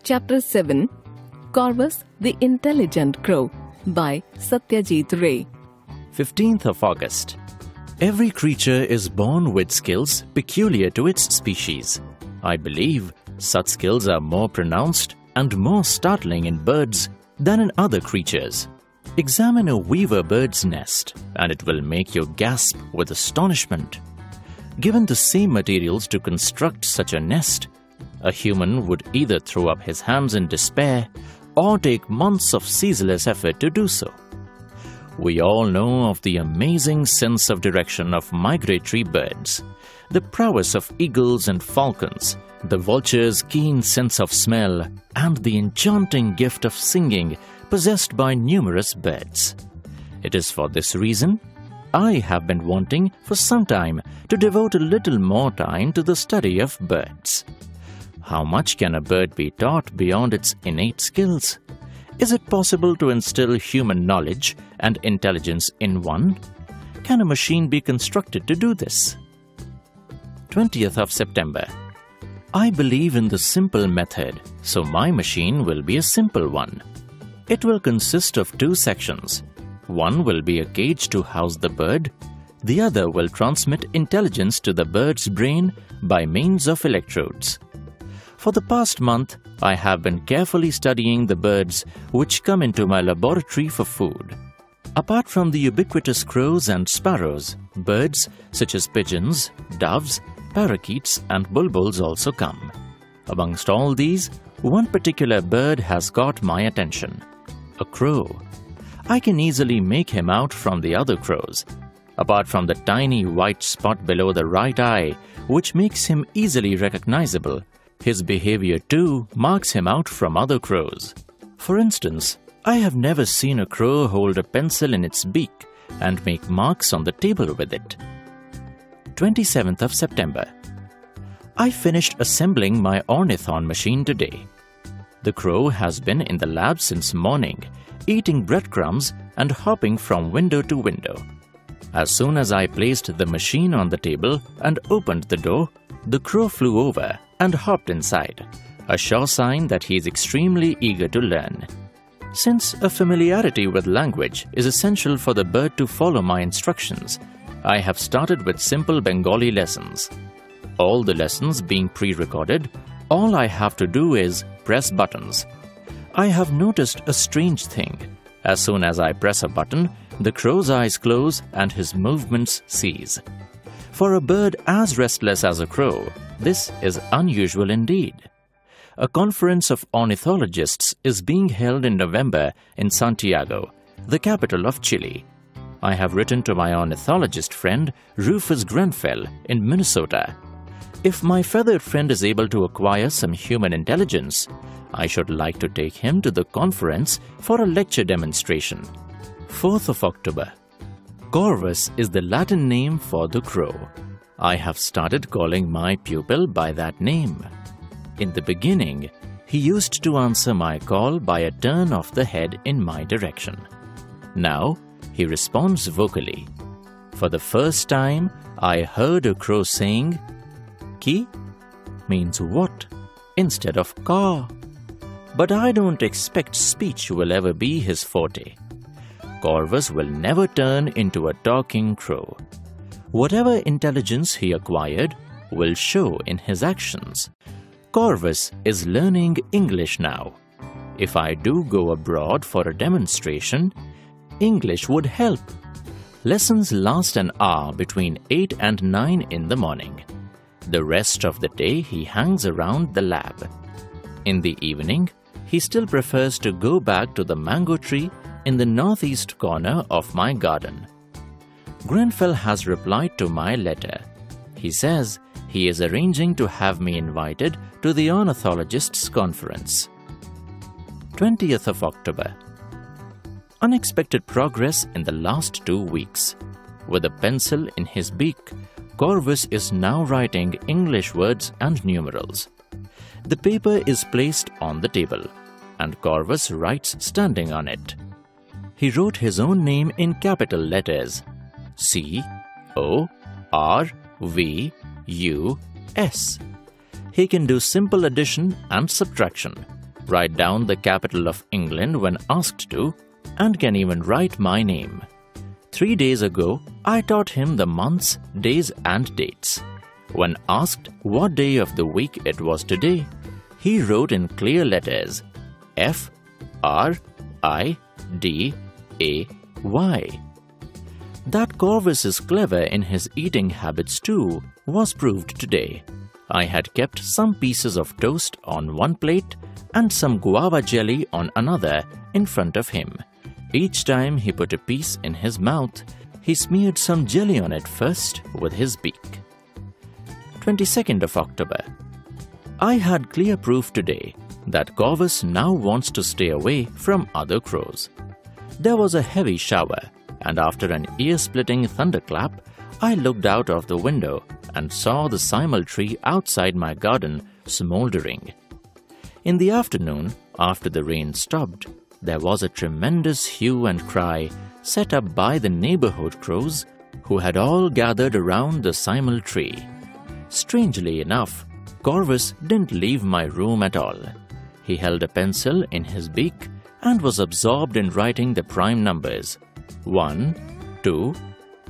Chapter 7 Corvus the Intelligent Crow by Satyajit Ray. 15th of August. Every creature is born with skills peculiar to its species. I believe such skills are more pronounced and more startling in birds than in other creatures. Examine a weaver bird's nest and it will make you gasp with astonishment. Given the same materials to construct such a nest, a human would either throw up his hands in despair or take months of ceaseless effort to do so. We all know of the amazing sense of direction of migratory birds, the prowess of eagles and falcons, the vulture's keen sense of smell, and the enchanting gift of singing possessed by numerous birds. It is for this reason I have been wanting for some time to devote a little more time to the study of birds. How much can a bird be taught beyond its innate skills? Is it possible to instill human knowledge and intelligence in one? Can a machine be constructed to do this? 20th of September. I believe in the simple method, so my machine will be a simple one. It will consist of two sections. One will be a cage to house the bird. The other will transmit intelligence to the bird's brain by means of electrodes. For the past month, I have been carefully studying the birds which come into my laboratory for food. Apart from the ubiquitous crows and sparrows, birds such as pigeons, doves, parakeets and bulbuls also come. Amongst all these, one particular bird has caught my attention. A crow. I can easily make him out from the other crows. Apart from the tiny white spot below the right eye, which makes him easily recognizable, his behavior too marks him out from other crows. For instance, I have never seen a crow hold a pencil in its beak and make marks on the table with it. 27th of September. I finished assembling my ornithon machine today. The crow has been in the lab since morning, eating breadcrumbs and hopping from window to window. As soon as I placed the machine on the table and opened the door, the crow flew over and hopped inside, a sure sign that he is extremely eager to learn. Since a familiarity with language is essential for the bird to follow my instructions, I have started with simple Bengali lessons. All the lessons being pre-recorded, all I have to do is press buttons. I have noticed a strange thing. As soon as I press a button, the crow's eyes close and his movements cease. For a bird as restless as a crow, this is unusual indeed. A conference of ornithologists is being held in November in Santiago, the capital of Chile. I have written to my ornithologist friend Rufus Grenfell in Minnesota. If my feathered friend is able to acquire some human intelligence, I should like to take him to the conference for a lecture demonstration. 4th of October. Corvus is the Latin name for the crow. I have started calling my pupil by that name. In the beginning, he used to answer my call by a turn of the head in my direction. Now, he responds vocally. For the first time, I heard a crow saying, "Ki" means what instead of "ka." But I don't expect speech will ever be his forte. Corvus will never turn into a talking crow. Whatever intelligence he acquired will show in his actions. Corvus is learning English now. If I do go abroad for a demonstration, English would help. Lessons last an hour between 8 and 9 in the morning. The rest of the day he hangs around the lab. In the evening, he still prefers to go back to the mango tree in the northeast corner of my garden. Grenfell has replied to my letter. He says he is arranging to have me invited to the ornithologists' conference. 20th of October. Unexpected progress in the last 2 weeks. With a pencil in his beak, Corvus is now writing English words and numerals. The paper is placed on the table, and Corvus writes standing on it. He wrote his own name in capital letters, C-O-R-V-U-S. He can do simple addition and subtraction, write down the capital of England when asked to, and can even write my name. 3 days ago, I taught him the months, days and dates. When asked what day of the week it was today, he wrote in clear letters Friday. That Corvus is clever in his eating habits too was proved today. I had kept some pieces of toast on one plate and some guava jelly on another in front of him. Each time he put a piece in his mouth, he smeared some jelly on it first with his beak. 22nd of October. I had clear proof today that Corvus now wants to stay away from other crows. There was a heavy shower, and after an ear-splitting thunderclap, I looked out of the window and saw the simul tree outside my garden smouldering. In the afternoon, after the rain stopped, there was a tremendous hue and cry set up by the neighborhood crows who had all gathered around the simul tree. Strangely enough, Corvus didn't leave my room at all. He held a pencil in his beak and was absorbed in writing the prime numbers 1, 2,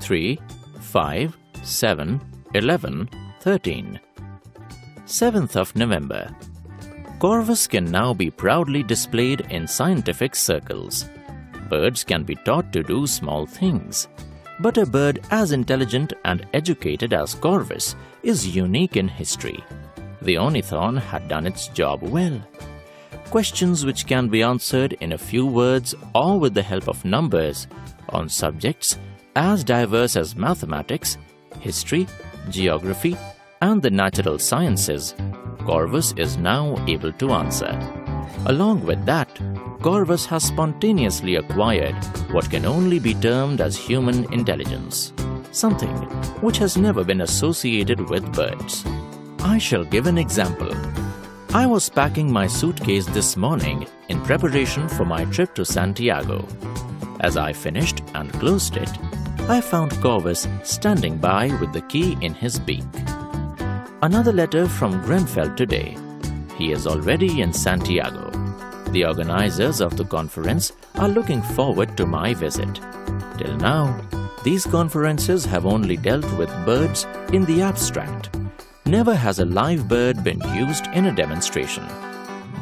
3, 5, 7, 11, 13. 7th of November. Corvus can now be proudly displayed in scientific circles. Birds can be taught to do small things. But a bird as intelligent and educated as Corvus is unique in history. The ornithorn had done its job well. Questions which can be answered in a few words or with the help of numbers on subjects as diverse as mathematics, history, geography, and the natural sciences, Corvus is now able to answer. Along with that, Corvus has spontaneously acquired what can only be termed as human intelligence, something which has never been associated with birds. I shall give an example. I was packing my suitcase this morning in preparation for my trip to Santiago. As I finished and closed it, I found Corvus standing by with the key in his beak. Another letter from Grenfell today. He is already in Santiago. The organizers of the conference are looking forward to my visit. Till now, these conferences have only dealt with birds in the abstract. Never has a live bird been used in a demonstration.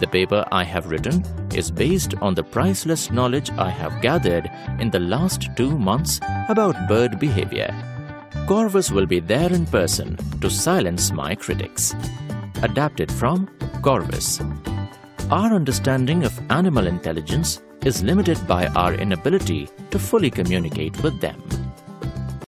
The paper I have written is based on the priceless knowledge I have gathered in the last 2 months about bird behavior. Corvus will be there in person to silence my critics. Adapted from Corvus. Our understanding of animal intelligence is limited by our inability to fully communicate with them.